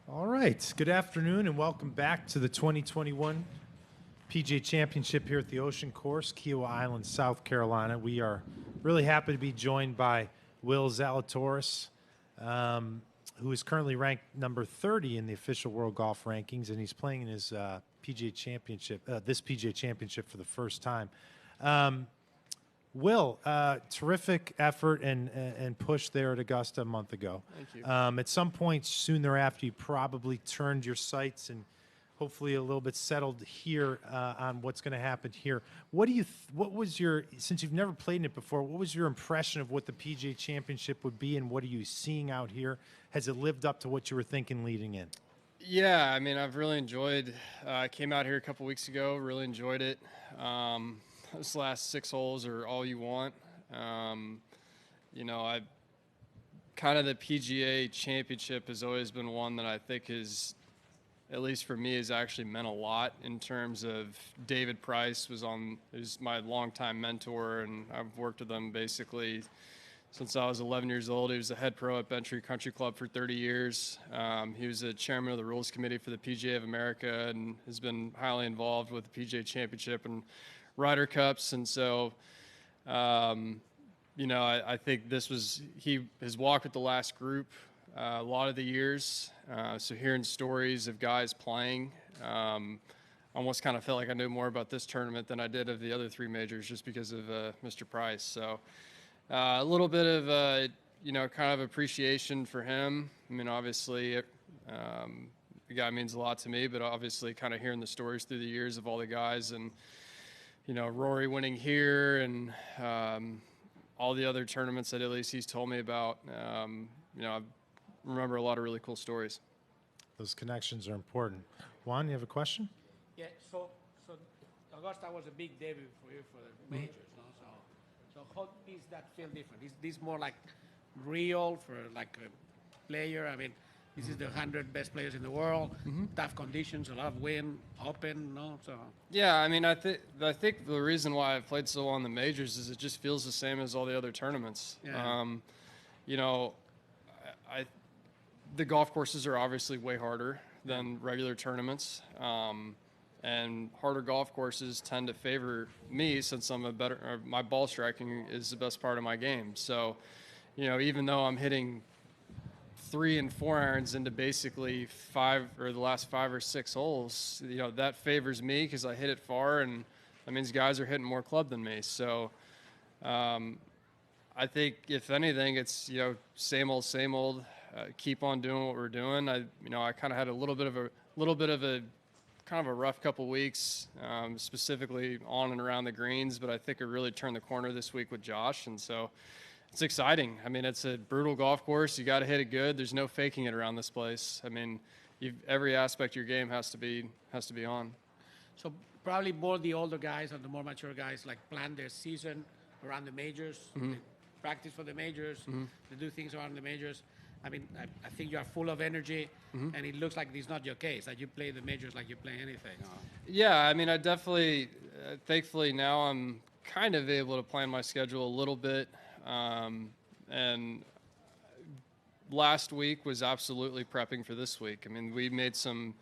All right. Good afternoon and welcome back to the 2021 PGA Championship here at the Ocean Course, Kiowa Island, South Carolina. We are really happy to be joined by Will Zalatoris, who is currently ranked number 30 in the official World Golf Rankings, and he's playing in his PGA Championship, this PGA Championship for the first time. Will, terrific effort and push there at Augusta a month ago. Thank you. At some point soon thereafter, you probably turned your sights and hopefully a little bit settled here on what's going to happen here. What was your, since you've never played in it before, what was your impression of what the PGA Championship would be, and what are you seeing out here? Has it lived up to what you were thinking leading in? Yeah, I mean, I've really enjoyed. I came out here a couple weeks ago, really enjoyed it. Those last 6 holes are all you want. I kind of the PGA Championship has always been one that I think is, at least for me, has actually meant a lot in terms of David Price is my longtime mentor, and I've worked with him basically since I was 11 years old. He was the head pro at Bentry Country Club for 30 years. He was the chairman of the Rules Committee for the PGA of America and has been highly involved with the PGA Championship and Ryder Cups. And so, I think this was, he has walked with the last group a lot of the years. So hearing stories of guys playing, almost kind of felt like I knew more about this tournament than I did of the other 3 majors just because of Mr. Price. So a little bit of, kind of appreciation for him. I mean, obviously, the guy means a lot to me, but obviously kind of hearing the stories through the years of all the guys and, Rory winning here and all the other tournaments that at least he's told me about. I remember a lot of really cool stories. Those connections are important. Juan, you have a question? Yeah, so Augusta was a big debut for you for the majors, no? So how does that feel different? Is this more like real for like a player? I mean, this is the 100 best players in the world, tough conditions, a lot of wind, open, no? So yeah, I mean, I think the reason why I've played so well in the majors is it just feels the same as all the other tournaments. Yeah. The golf courses are obviously way harder than regular tournaments, and harder golf courses tend to favor me since my ball striking is the best part of my game. So, even though I'm hitting 3 and 4 irons into basically the last 5 or 6 holes, that favors me because I hit it far, and that means guys are hitting more club than me. So I think if anything, it's same old. Keep on doing what we're doing. I kind of had a little bit of a kind of a rough couple weeks, specifically on and around the greens, but I think it really turned the corner this week with Josh, and so it's exciting. I mean, it's a brutal golf course. You got to hit it good. There's no faking it around this place. I mean, every aspect of your game has to be on. So probably more the older guys and the more mature guys like plan their season around the majors, they practice for the majors, they do things around the majors. I mean, I think you are full of energy, and it looks like this is not your case, that you play the majors like you play anything. Yeah, I mean, I definitely, thankfully now I'm kind of able to plan my schedule a little bit. And last week was absolutely prepping for this week. I mean, we made some,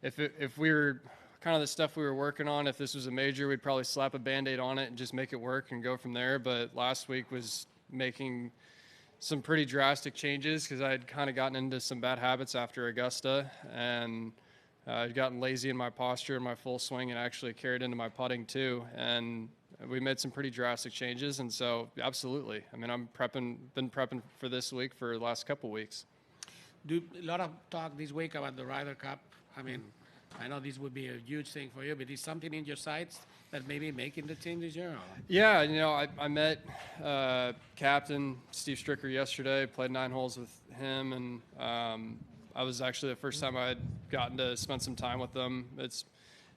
if we were kind of the stuff we were working on, if this was a major, we'd probably slap a Band-Aid on it and just make it work and go from there. But last week was making some pretty drastic changes because I had kind of gotten into some bad habits after Augusta, and I'd gotten lazy in my posture and my full swing, and actually carried into my putting too. And we made some pretty drastic changes, and so absolutely. I mean, been prepping for this week for the last couple weeks. A lot of talk this week about the Ryder Cup. I mean, I know this would be a huge thing for you, but is something in your sights that maybe making the team this year? Or? Yeah, I met Captain Steve Stricker yesterday, played 9 holes with him, and I was actually the first time I had gotten to spend some time with them. It's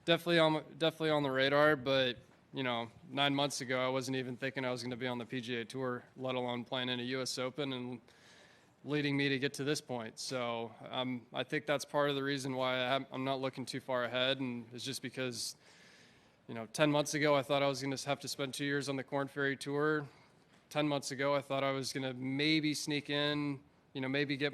definitely on the radar, but 9 months ago, I wasn't even thinking I was going to be on the PGA Tour, let alone playing in a U.S. Open and leading me to get to this point. So I think that's part of the reason why I'm not looking too far ahead, and it's just because, 10 months ago, I thought I was going to have to spend 2 years on the Korn Ferry Tour. 10 months ago, I thought I was going to maybe sneak in maybe get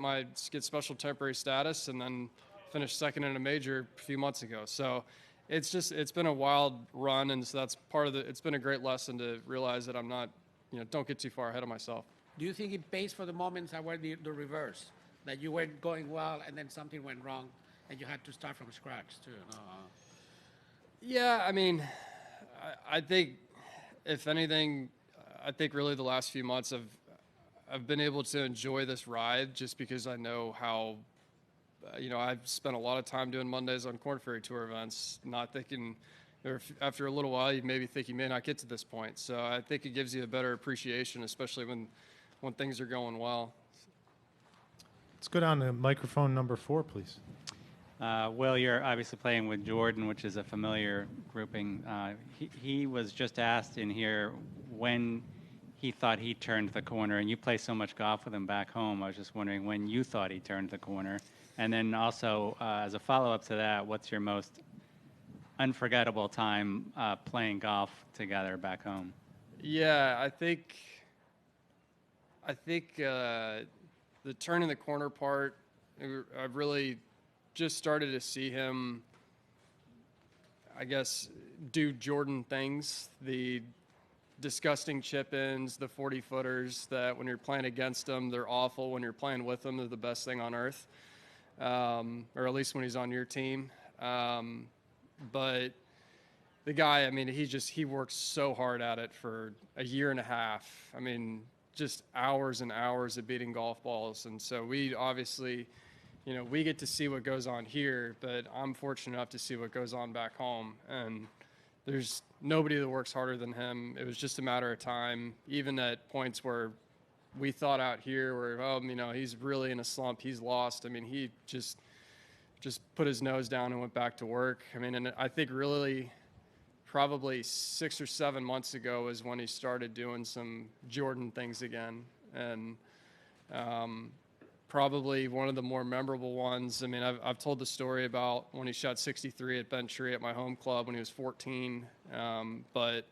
special temporary status and then finish second in a major a few months ago. So it's been a wild run, and so that's it's been a great lesson to realize that I'm not, don't get too far ahead of myself. Do you think it pays for the moments that were the reverse, that you weren't going well and then something went wrong and you had to start from scratch too? Yeah, I mean, I think if anything, I think really the last few months I've been able to enjoy this ride just because I know how, I've spent a lot of time doing Mondays on Korn Ferry Tour events, not thinking, or after a little while, you maybe think you may not get to this point. So I think it gives you a better appreciation, especially when things are going well. Let's go down to microphone number 4, please. Will, you're obviously playing with Jordan, which is a familiar grouping. He was just asked in here when he thought he turned the corner, and you play so much golf with him back home. I was just wondering when you thought he turned the corner. And then also, as a follow-up to that, what's your most unforgettable time playing golf together back home? Yeah, I think the turn in the corner part, I've really just started to see him, I guess, do Jordan things, the disgusting chip-ins, the 40-footers that when you're playing against them, they're awful. When you're playing with them, they're the best thing on earth, or at least when he's on your team. But the guy, I mean, he worked so hard at it for a year and a half. I mean, just hours and hours of beating golf balls. And so we obviously, we get to see what goes on here, but I'm fortunate enough to see what goes on back home. And there's nobody that works harder than him. It was just a matter of time, even at points where we thought out here where, he's really in a slump, he's lost. I mean, he just put his nose down and went back to work. I mean, and I think really probably 6 or 7 months ago is when he started doing some Jordan things again. And probably one of the more memorable ones, I mean, I've told the story about when he shot 63 at Bent Tree at my home club when he was 14. But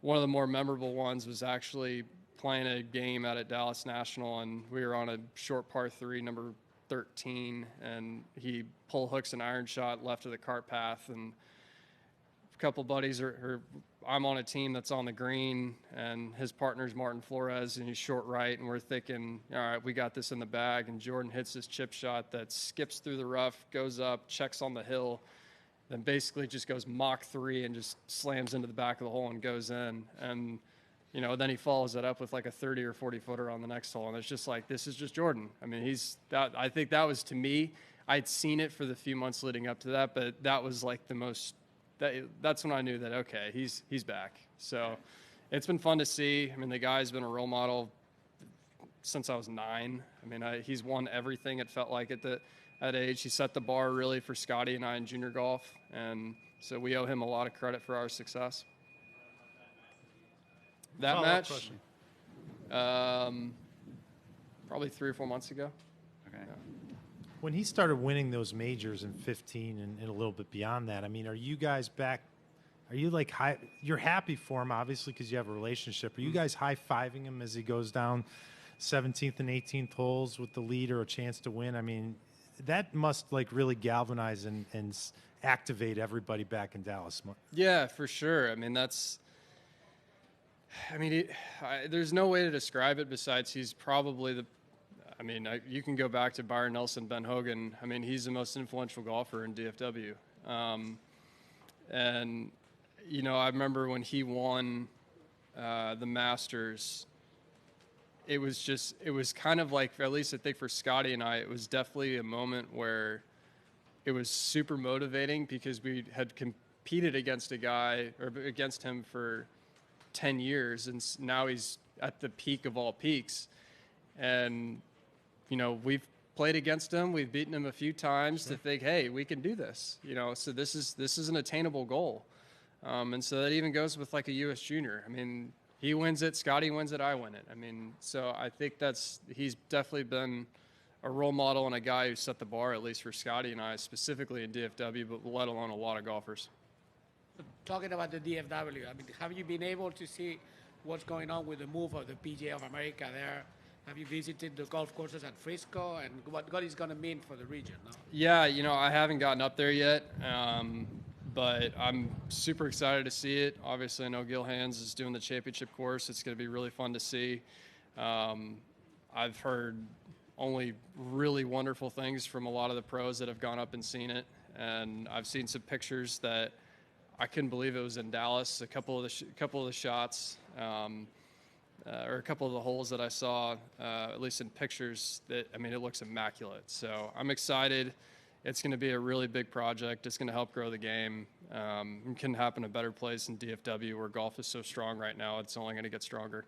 one of the more memorable ones was actually playing a game out at Dallas National, and we were on a short par 3, number 13, and he pull hooks an iron shot left of the cart path, and a couple buddies I'm on a team that's on the green, and his partner's Martin Flores, and he's short right, and we're thinking, all right, we got this in the bag, and Jordan hits this chip shot that skips through the rough, goes up, checks on the hill, then basically just goes Mach 3 and just slams into the back of the hole and goes in. And then he follows it up with like a 30 or 40 footer on the next hole. And it's just like, this is just Jordan. I mean, I think that was, to me, I'd seen it for the few months leading up to that, but that was like that's when I knew that, okay, he's back. So it's been fun to see. I mean, the guy's been a role model since I was 9. I mean, he's won everything, it felt like, at that age. He set the bar really for Scotty and I in junior golf. And so we owe him a lot of credit for our success. That match, probably 3 or 4 months ago. Okay. Yeah. When he started winning those majors in 15 and a little bit beyond that, I mean, are you guys back? Are you like you're happy for him, obviously, because you have a relationship. Are you guys high-fiving him as he goes down 17th and 18th holes with the lead or a chance to win? I mean, that must like really galvanize and activate everybody back in Dallas. Yeah, for sure. I mean, there's no way to describe it besides he's probably you can go back to Byron Nelson, Ben Hogan. I mean, he's the most influential golfer in DFW. And, I remember when he won the Masters, it was kind of like, at least I think for Scotty and I, it was definitely a moment where it was super motivating because we had competed against against him for 10 years, and now he's at the peak of all peaks. And, we've played against him. We've beaten him a few times to think, hey, we can do this. So this is an attainable goal. And so that even goes with like a U.S. junior. I mean, he wins it, Scotty wins it, I win it. I mean, so I think he's definitely been a role model and a guy who set the bar, at least for Scotty and I, specifically in DFW, but let alone a lot of golfers. Talking about the DFW, I mean, have you been able to see what's going on with the move of the PGA of America there Have you visited the golf courses at Frisco, and what it's going to mean for the region? No? Yeah, I haven't gotten up there yet, but I'm super excited to see it. Obviously, I know Gil Hands is doing the championship course. It's going to be really fun to see. I've heard only really wonderful things from a lot of the pros that have gone up and seen it, and I've seen some pictures that I couldn't believe it was in Dallas. A couple of the shots. Or a couple of the holes that I saw, at least in pictures, it looks immaculate. So I'm excited. It's going to be a really big project. It's going to help grow the game. It can happen in a better place in DFW where golf is so strong right now. It's only going to get stronger.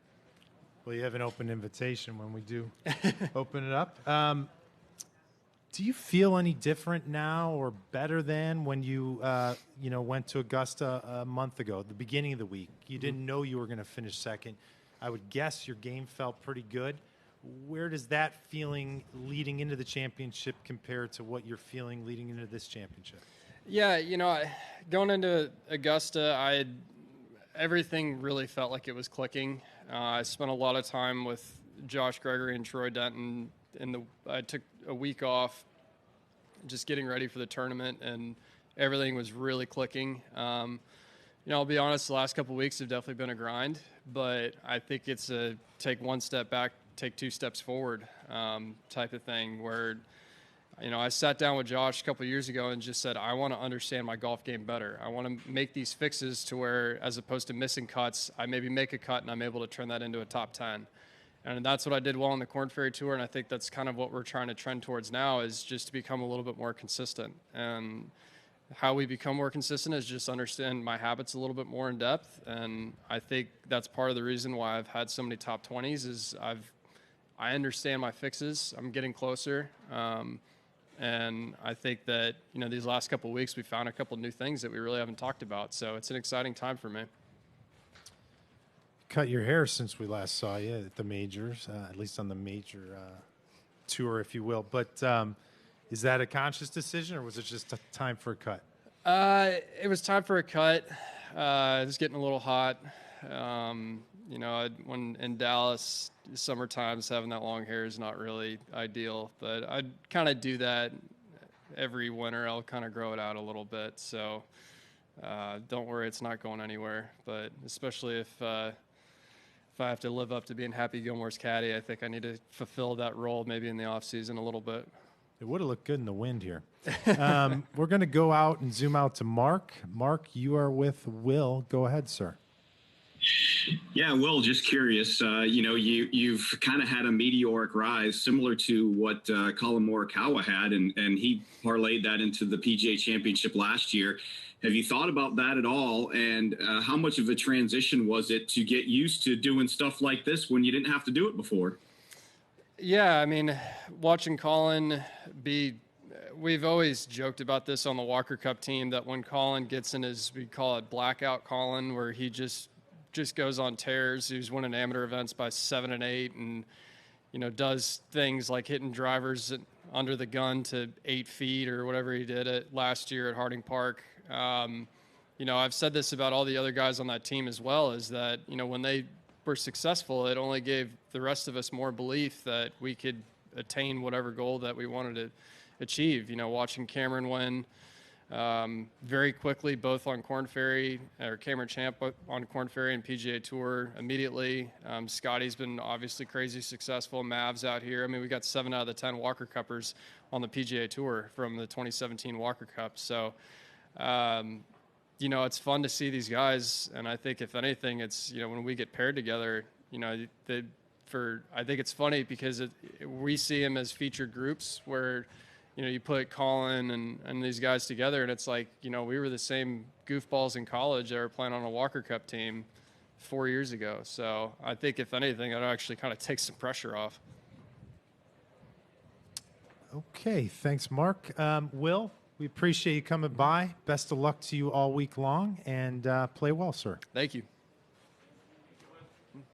Well, you have an open invitation when we do open it up. Do you feel any different now or better than when you went to Augusta a month ago, the beginning of the week? You didn't know you were going to finish second. I would guess your game felt pretty good. Where does that feeling leading into the championship compare to what you're feeling leading into this championship? Yeah, going into Augusta, everything really felt like it was clicking. I spent a lot of time with Josh Gregory and Troy Denton. I took a week off just getting ready for the tournament, and everything was really clicking. I'll be honest, the last couple of weeks have definitely been a grind, but I think it's a take one step back, take two steps forward type of thing where, I sat down with Josh a couple of years ago and just said, I want to understand my golf game better. I want to make these fixes to where, as opposed to missing cuts, I maybe make a cut and I'm able to turn that into a top 10. And that's what I did well on the Korn Ferry Tour, and I think that's kind of what we're trying to trend towards now is just to become a little bit more consistent. And how we become more consistent is just understand my habits a little bit more in depth, and I think that's part of the reason why I've had so many top 20s is I understand my fixes. I'm getting closer, and I think that these last couple of weeks we found a couple of new things that we really haven't talked about. So it's an exciting time for me. Cut your hair since we last saw you at the majors, at least on the major tour, if you will. But is that a conscious decision, or was it just time for a cut? It was time for a cut. It was getting a little hot. When in Dallas, summertimes, having that long hair is not really ideal. But I'd kind of do that every winter. I'll kind of grow it out a little bit. So don't worry, it's not going anywhere. But especially if I have to live up to being Happy Gilmore's caddy, I think I need to fulfill that role maybe in the off season a little bit. It would have looked good in the wind here. We're going to go out and zoom out to Mark. Mark, you are with Will. Go ahead, sir. Yeah, Will, just curious. You've kind of had a meteoric rise similar to what Colin Morikawa had, and he parlayed that into the PGA Championship last year. Have you thought about that at all? And how much of a transition was it to get used to doing stuff like this when you didn't have to do it before? Yeah, watching Colin we've always joked about this on the Walker Cup team, that when Colin gets in his, we call it blackout Colin, where he just goes on tears. He was winning amateur events by 7 and 8 and, does things like hitting drivers under the gun to 8 feet or whatever he did last year at Harding Park. I've said this about all the other guys on that team as well, is that, when they were successful, it only gave the rest of us more belief that we could attain whatever goal that we wanted to achieve. Watching Cameron win very quickly, both on Korn Ferry, or Cameron Champ on Korn Ferry and PGA Tour immediately. Scotty's been obviously crazy successful. Mavs out here. We got 7 out of the 10 Walker Cuppers on the PGA Tour from the 2017 Walker Cup. So, it's fun to see these guys, and I think if anything, it's when we get paired together, I think it's funny because we see them as featured groups where you put Colin and these guys together, and it's like we were the same goofballs in college that were playing on a Walker Cup team 4 years ago. So I think if anything, it actually kind of takes some pressure off. Okay, thanks, Mark. Will, we appreciate you coming by. Best of luck to you all week long, and play well, sir. Thank you.